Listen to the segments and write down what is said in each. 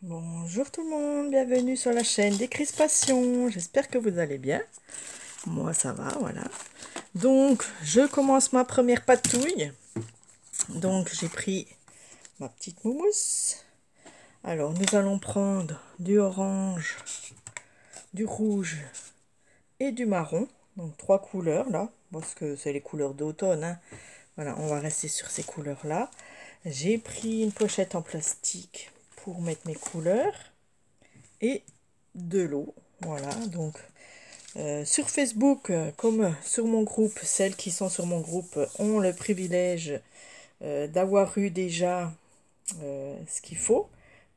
Bonjour tout le monde, bienvenue sur la chaîne Décrispation. J'espère que vous allez bien. Moi ça va, voilà. Donc je commence ma première patouille. Donc j'ai pris ma petite mousse. Alors nous allons prendre du orange, du rouge et du marron. Donc 3 couleurs là, parce que c'est les couleurs d'automne, hein. Voilà, on va rester sur ces couleurs là. J'ai pris une pochette en plastique pour mettre mes couleurs. Et de l'eau. Voilà, donc sur Facebook, comme sur mon groupe, celles qui sont sur mon groupe ont le privilège d'avoir eu déjà ce qu'il faut.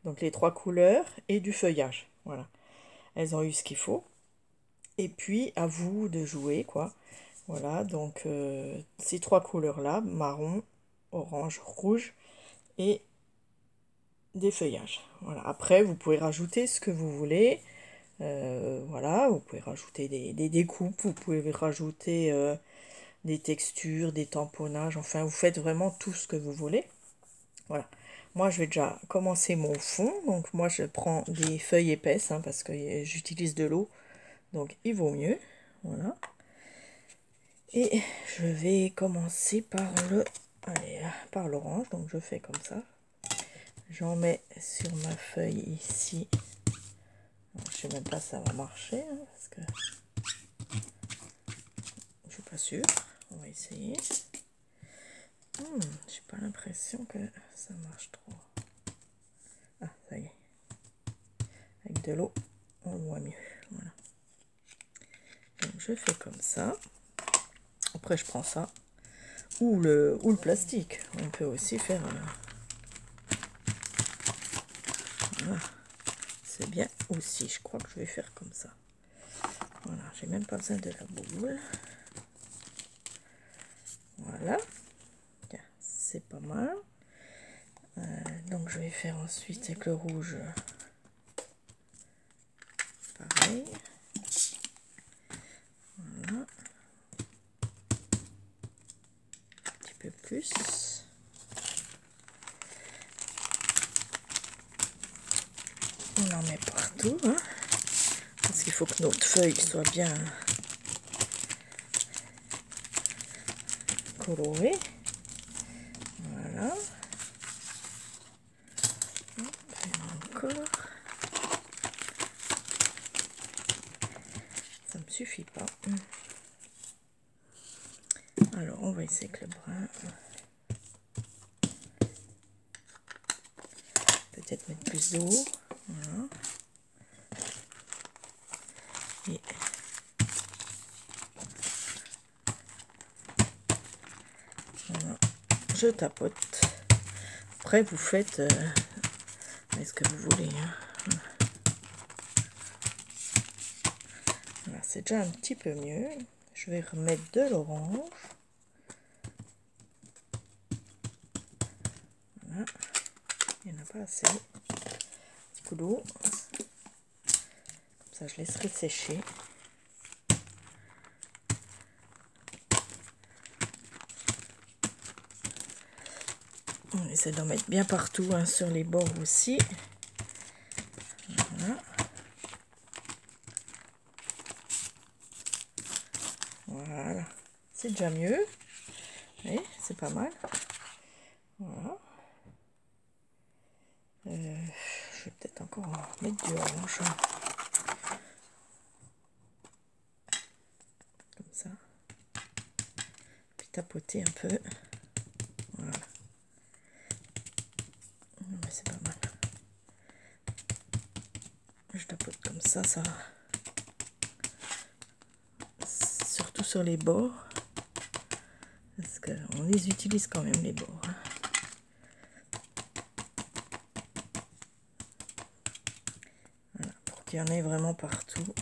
Donc les 3 couleurs et du feuillage. Voilà, elles ont eu ce qu'il faut. Et puis à vous de jouer, quoi. Voilà, donc ces 3 couleurs-là, marron, orange, rouge et des feuillages. Voilà, après vous pouvez rajouter ce que vous voulez. Voilà, vous pouvez rajouter des découpes, vous pouvez rajouter des textures, des tamponnages, enfin vous faites vraiment tout ce que vous voulez. Voilà, moi je vais déjà commencer mon fond, donc moi je prends des feuilles épaisses, hein, parce que j'utilise de l'eau, donc il vaut mieux. Voilà, et je vais commencer par par l'orange, donc je fais comme ça. J'en mets sur ma feuille ici. Je sais même pas si ça va marcher, hein, parce que je suis pas sûre. On va essayer. J'ai pas l'impression que ça marche trop. Ah, ça y est. Avec de l'eau, on voit mieux. Voilà. Donc je fais comme ça. Après je prends ça. Ou le plastique. On peut aussi faire... Voilà. C'est bien aussi. Je crois que je vais faire comme ça. Voilà. J'ai même pas besoin de la boule. Voilà. C'est pas mal. Donc je vais faire ensuite avec le rouge. Pareil. Voilà. Un petit peu plus. On en met partout, hein, parce qu'il faut que notre feuille soit bien colorée. Voilà. Et encore. Ça me suffit pas. Alors on va essayer avec le brun. Peut-être mettre plus d'eau. Voilà. Et voilà. Je tapote. Après vous faites ce que vous voulez, hein. Voilà, c'est déjà un petit peu mieux. Je vais remettre de l'orange. Voilà. Il n'y en a pas assez. Petit coup d'eau. Comme ça je laisserai sécher. On essaie d'en mettre bien partout, hein, sur les bords aussi. Voilà. Voilà. C'est déjà mieux. Vous voyez, c'est pas mal. Voilà. Je vais peut-être encore mettre du orange. Comme ça. Puis tapoter un peu. Voilà. Mais c'est pas mal. Je tapote comme ça, ça. Surtout sur les bords. Parce qu'on les utilise quand même, les bords, hein. Voilà, pour qu'il y en ait vraiment partout.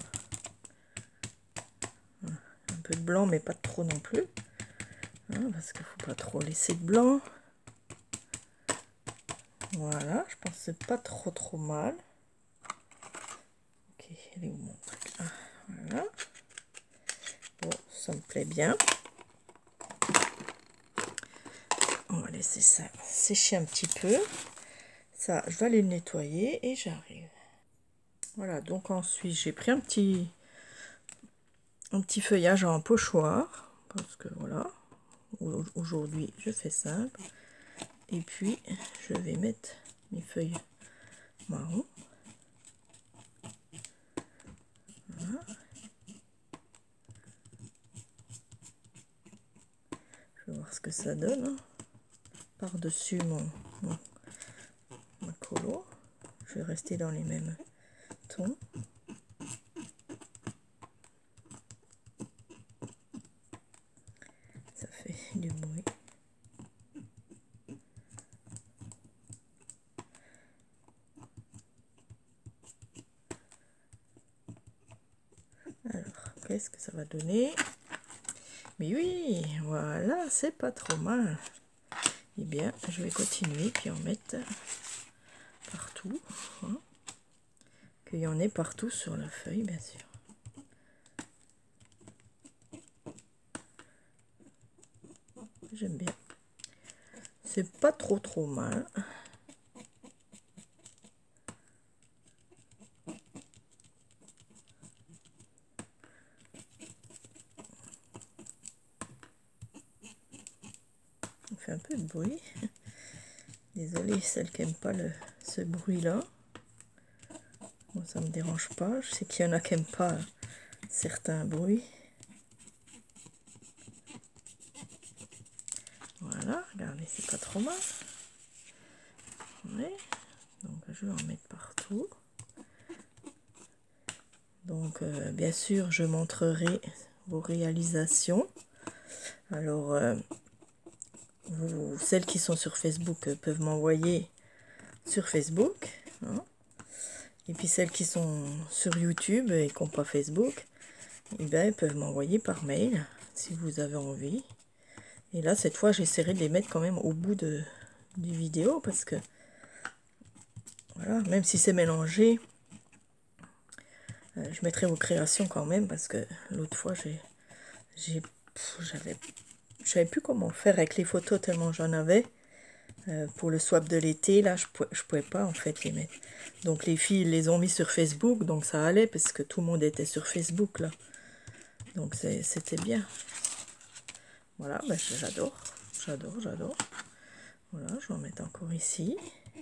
Un peu de blanc, mais pas trop non plus. Hein, parce qu'il ne faut pas trop laisser de blanc. Voilà, je pense que c'est pas trop mal. Ok, elle est où mon truc? Ah, voilà. Bon, ça me plaît bien. On va laisser ça sécher un petit peu. Ça, je vais aller le nettoyer et j'arrive. Voilà, donc ensuite j'ai pris un petit feuillage en pochoir. Parce que voilà, aujourd'hui je fais simple. Et puis je vais mettre mes feuilles marron. Voilà. Je vais voir ce que ça donne. Hein. Par-dessus ma colo. Je vais rester dans les mêmes tons. Ça fait du bruit. Alors, qu'est-ce que ça va donner? Mais oui, voilà, c'est pas trop mal. Eh bien, je vais continuer puis en mettre partout. Hein. Qu'il y en ait partout sur la feuille, bien sûr. J'aime bien. C'est pas trop mal. On fait un peu de bruit. Désolée, celle qui n'aime pas ce bruit-là. Moi, ça me dérange pas. Je sais qu'il y en a qui n'aiment pas certains bruits. Voilà, regardez, c'est pas trop mal. Ouais. Donc, je vais en mettre partout. Donc, bien sûr, je montrerai vos réalisations. Alors, celles qui sont sur Facebook peuvent m'envoyer sur Facebook. Hein. Et puis celles qui sont sur YouTube et qui n'ont pas Facebook, eh bien, peuvent m'envoyer par mail si vous avez envie. Et là, cette fois, j'essaierai de les mettre quand même au bout du vidéo parce que, voilà, même si c'est mélangé, je mettrai vos créations quand même parce que l'autre fois, je savais plus comment faire avec les photos tellement j'en avais. Pour le swap de l'été, là, je pouvais pas en fait les mettre. Donc les filles les ont mis sur Facebook, donc ça allait parce que tout le monde était sur Facebook là. Donc c'était bien. Voilà, ben, j'adore. Voilà, je vais en mettre encore ici. Je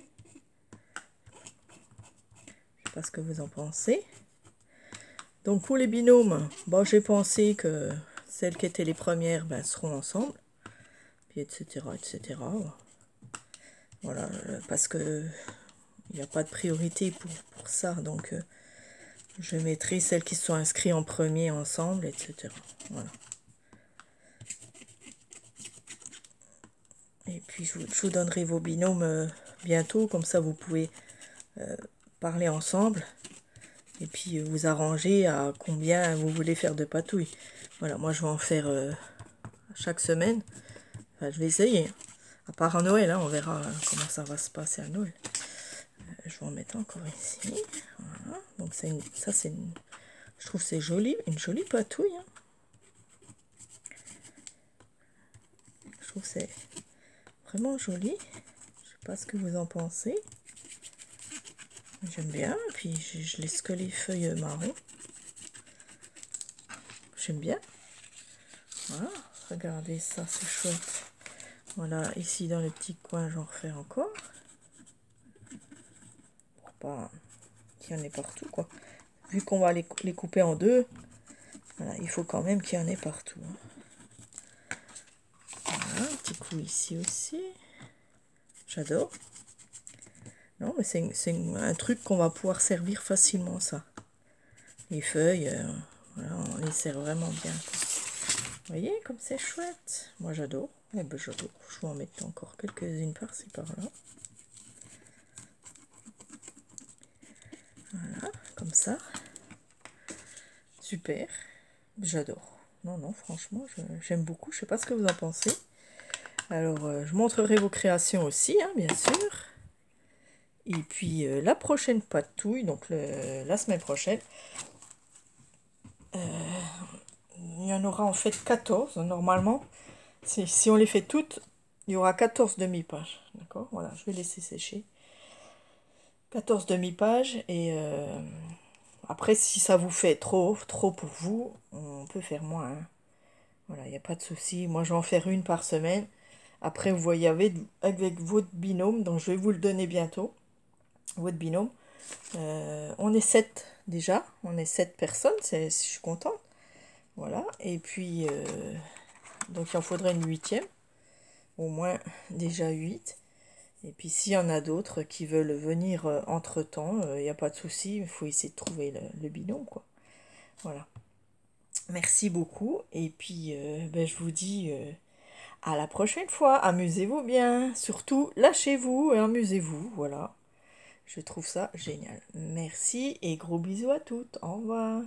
sais pas ce que vous en pensez. Donc pour les binômes, bon, j'ai pensé que celles qui étaient les premières ben, seront ensemble. Puis etc. Voilà, parce que il n'y a pas de priorité pour ça. Donc je mettrai celles qui sont inscrites en premier ensemble, etc. Voilà. Et puis je vous donnerai vos binômes bientôt, comme ça vous pouvez parler ensemble. Et puis vous arranger à combien vous voulez faire de patouilles. Voilà, moi je vais en faire chaque semaine. Enfin, je vais essayer. À part à Noël, hein, on verra comment ça va se passer à Noël. Je vais en mettre encore ici. Voilà. Donc je trouve que c'est joli, une jolie patouille. Hein. Je trouve que c'est vraiment joli. Je sais pas ce que vous en pensez. J'aime bien. Puis je laisse que les feuilles marron. J'aime bien. Voilà. Regardez ça, c'est chouette. Voilà, ici dans le petit coin, j'en refais encore. Pour pas qu'il y en ait partout, quoi. Vu qu'on va les couper en deux, voilà, il faut quand même qu'il y en ait partout. Hein. Voilà, un petit coup ici aussi. J'adore. Non, mais c'est un truc qu'on va pouvoir servir facilement, ça. Les feuilles, voilà, on les sert vraiment bien. Vous voyez, comme c'est chouette. Moi, j'adore. Eh ben, j'adore. Je vais en mettre encore quelques-unes par-ci, par-là. Voilà, comme ça. Super. J'adore. Non, franchement, j'aime beaucoup. Je sais pas ce que vous en pensez. Alors, je montrerai vos créations aussi, hein, bien sûr. Et puis, la prochaine patouille, donc la semaine prochaine, il y en aura en fait 14, normalement. Si on les fait toutes, il y aura 14 demi-pages. D'accord? Voilà, je vais laisser sécher. 14 demi-pages. Et après, si ça vous fait trop pour vous, on peut faire moins, hein. Voilà, il n'y a pas de souci. Moi, je vais en faire une par semaine. Après, vous voyez avec votre binôme, donc je vais vous le donner bientôt, votre binôme. On est 7 déjà, on est 7 personnes, je suis contente. Voilà, et puis, donc il en faudrait une huitième, au moins déjà 8. Et puis s'il y en a d'autres qui veulent venir entre-temps, il n'y a pas de souci, il faut essayer de trouver le binôme, quoi. Voilà. Merci beaucoup, et puis ben, je vous dis à la prochaine fois. Amusez-vous bien, surtout lâchez-vous et amusez-vous, voilà. Je trouve ça génial. Merci et gros bisous à toutes. Au revoir.